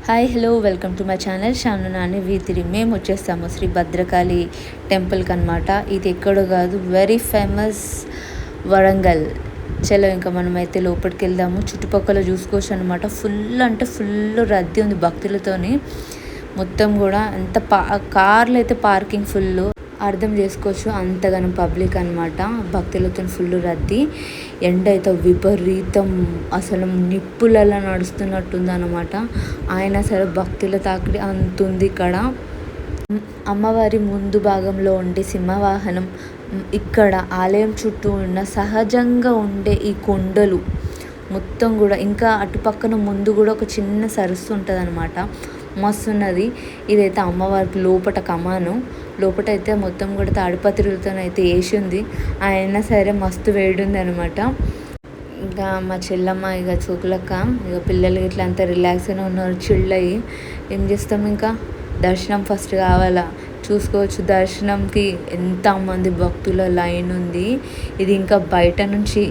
Hi hello welcome to my channel Shanu Nani V3. మేము వచ్చేస్తాము శ్రీ భద్రకాళి టెంపుల్కి అనమాట. ఇది ఎక్కడో కాదు, వెరీ ఫేమస్ వరంగల్. చలో ఇంకా మనమైతే లోపలికి వెళ్దాము. చుట్టుపక్కల చూసుకోవచ్చు అనమాట. ఫుల్ అంటే ఫుల్ రద్దీ ఉంది భక్తులతోని. మొత్తం కూడా ఎంత కార్లు అయితే పార్కింగ్ ఫుల్, అర్థం చేసుకోవచ్చు అంతగానం పబ్లిక్ అనమాట. భక్తులతో ఫుల్ రద్దీ. ఎండ అయితే విపరీతం, అసలు నిప్పులలో నడుస్తున్నట్టుంది అనమాట. అయినా సరే భక్తుల తాకిడి అంతుంది ఇక్కడ. అమ్మవారి ముందు భాగంలో ఉండే సింహవాహనం, ఇక్కడ ఆలయం చుట్టూ ఉన్న సహజంగా ఉండే ఈ కొండలు మొత్తం కూడా, ఇంకా అటుపక్కన ముందు కూడా ఒక చిన్న సరస్సు ఉంటుంది అనమాట. మస్తు ఉన్నది. ఇదైతే అమ్మవారికి లోపట కమాను. లోపట అయితే మొత్తం కూడా తాడిపత్రులతో అయితే వేసి ఉంది. అయినా సరే మస్తు వేడి ఉంది అనమాట. ఇంకా మా చెల్లమ్మ ఇక చూకులక్క ఇక పిల్లలు ఇట్లా అంతా రిలాక్స్గానే ఉన్నారు, చిల్ అయ్యి. ఏం చేస్తాం, ఇంకా దర్శనం ఫస్ట్ కావాలా. చూసుకోవచ్చు దర్శనంకి ఎంతమంది భక్తుల లైన్ ఉంది. ఇది ఇంకా బయట నుంచి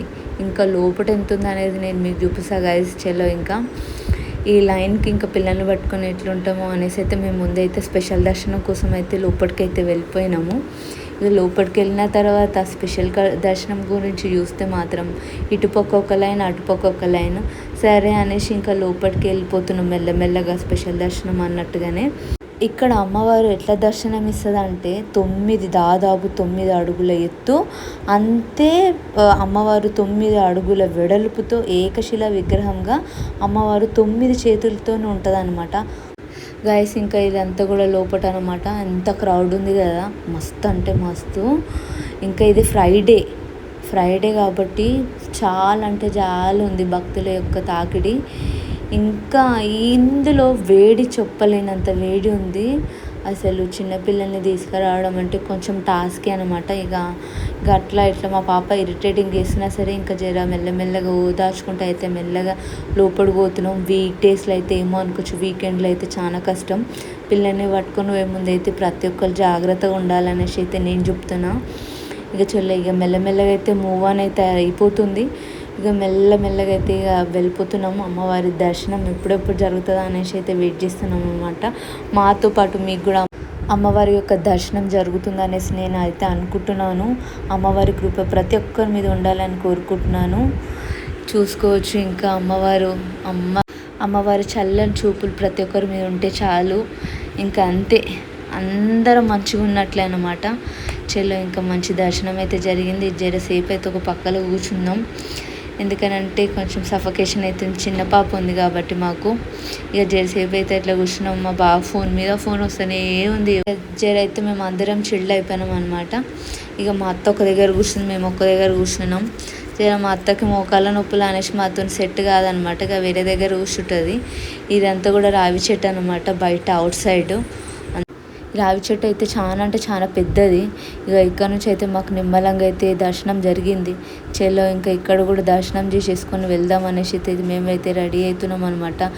ఇంకా లోపల ఎంత ఉంది అనేది నేను మీకు చూపిస్తా గైస్. చెల్లో ఇంకా ఈ లైన్కి ఇంకా పిల్లల్ని పట్టుకొని ఎట్లుంటామో అనేసి అయితే మేము ముందైతే స్పెషల్ దర్శనం కోసం అయితే లోపలికి అయితే వెళ్ళిపోయినాము. ఇక లోపలికి వెళ్ళిన తర్వాత స్పెషల్ దర్శనం గురించి చూస్తే మాత్రం ఇటుపక్క ఒక లైన్, అటుపక్క ఒక లైన్. సరే అనేసి ఇంకా లోపలికి వెళ్ళిపోతున్నాం మెల్లమెల్లగా, స్పెషల్ దర్శనం అన్నట్టుగానే. ఇక్కడ అమ్మవారు ఎట్లా దర్శనం ఇస్తుంది అంటే, దాదాపు 9 అడుగుల ఎత్తు, అంతే అమ్మవారు 9 అడుగుల వెడల్పుతో ఏకశిల విగ్రహంగా అమ్మవారు 9 చేతులతోనే ఉంటుంది అనమాట. గైస్ ఇంకా ఇదంతా కూడా లోపట అనమాట. ఎంత క్రౌడ్ ఉంది కదా, మస్తు అంటే మస్తు. ఇంకా ఇది ఫ్రైడే కాబట్టి చాలా అంటే చాలా ఉంది భక్తుల యొక్క తాకిడి. ఇంకా ఇందులో వేడి చెప్పలేనంత వేడి ఉంది. అసలు చిన్నపిల్లల్ని తీసుకురావడం అంటే కొంచెం టాస్కే అనమాట. ఇక అట్లా ఇట్లా మా పాప ఇరిటేటింగ్ చేసినా సరే ఇంకా జర మెల్లమెల్లగా ఓదార్చుకుంటూ అయితే మెల్లగా లోపలికి పోతున్నాం. వీక్ డేస్లో అయితే ఏమో అనుకోవచ్చు, వీకెండ్లో అయితే చాలా కష్టం. పిల్లల్ని పట్టుకొని పోయే అయితే ప్రతి ఒక్కరు జాగ్రత్తగా ఉండాలనేసి అయితే నేను చెప్తున్నా. ఇక ఇక మెల్లమెల్లగా అయితే మూవ్ ఆన్ అయితే అయిపోతుంది. ఇక మెల్లమెల్లగా అయితే ఇక వెళ్ళిపోతున్నాము. అమ్మవారి దర్శనం ఎప్పుడెప్పుడు జరుగుతుందా అనేసి అయితే వెయిట్ చేస్తున్నాము అనమాట. మాతో పాటు మీకు కూడా అమ్మవారి యొక్క దర్శనం జరుగుతుంది అనేసి నేను అయితే అనుకుంటున్నాను. అమ్మవారి కృప ప్రతి ఒక్కరి మీద ఉండాలని కోరుకుంటున్నాను. చూసుకోవచ్చు ఇంకా అమ్మవారి చల్లని చూపులు ప్రతి ఒక్కరి మీద ఉంటే చాలు, ఇంకా అంతే, అందరం మంచిగా ఉన్నట్లే అనమాట. చెల్లో ఇంకా మంచి దర్శనం అయితే జరిగింది. జరసేపు అయితే ఒక పక్కలో కూర్చుందాం, ఎందుకనంటే కొంచెం సఫకేషన్ అవుతుంది. చిన్న పాప ఉంది కాబట్టి మాకు. ఇక జరసేపు అయితే ఇట్లా కూర్చున్నాం. మా బాగా ఫోన్ వస్తూనే ఉంది. అయితే మేము అందరం చిల్డ్ అయిపోయినాం అనమాట. ఇక మా అత్త ఒక దగ్గర కూర్చుంది, మేము ఒక దగ్గర కూర్చున్నాం. మా అత్తకి మోకాళ్ళ నొప్పులు అనేసి మాతో సెట్ కాదనమాట. ఇక వేరే దగ్గర కూర్చుంటుంది. ఇదంతా కూడా రావి చెట్టు అనమాట, బయట అవుట్ సైడ్. రావి చెట్టు అయితే చాలా అంటే చాలా పెద్దది. ఇక ఇక్కడ నుంచి అయితే మాకు నిమ్మలంగా అయితే దర్శనం జరిగింది. చెల్లో ఇంకా ఇక్కడ కూడా దర్శనం చేసేసుకొని వెళ్దాం అనేసి అయితే మేమైతే రెడీ అవుతున్నాం అనమాట.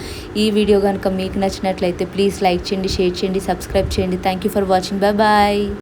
ఈ వీడియో కనుక మీకు నచ్చినట్లయితే ప్లీజ్ లైక్ చేయండి, షేర్ చేయండి, సబ్స్క్రైబ్ చేయండి. Thank you for watching. Bye.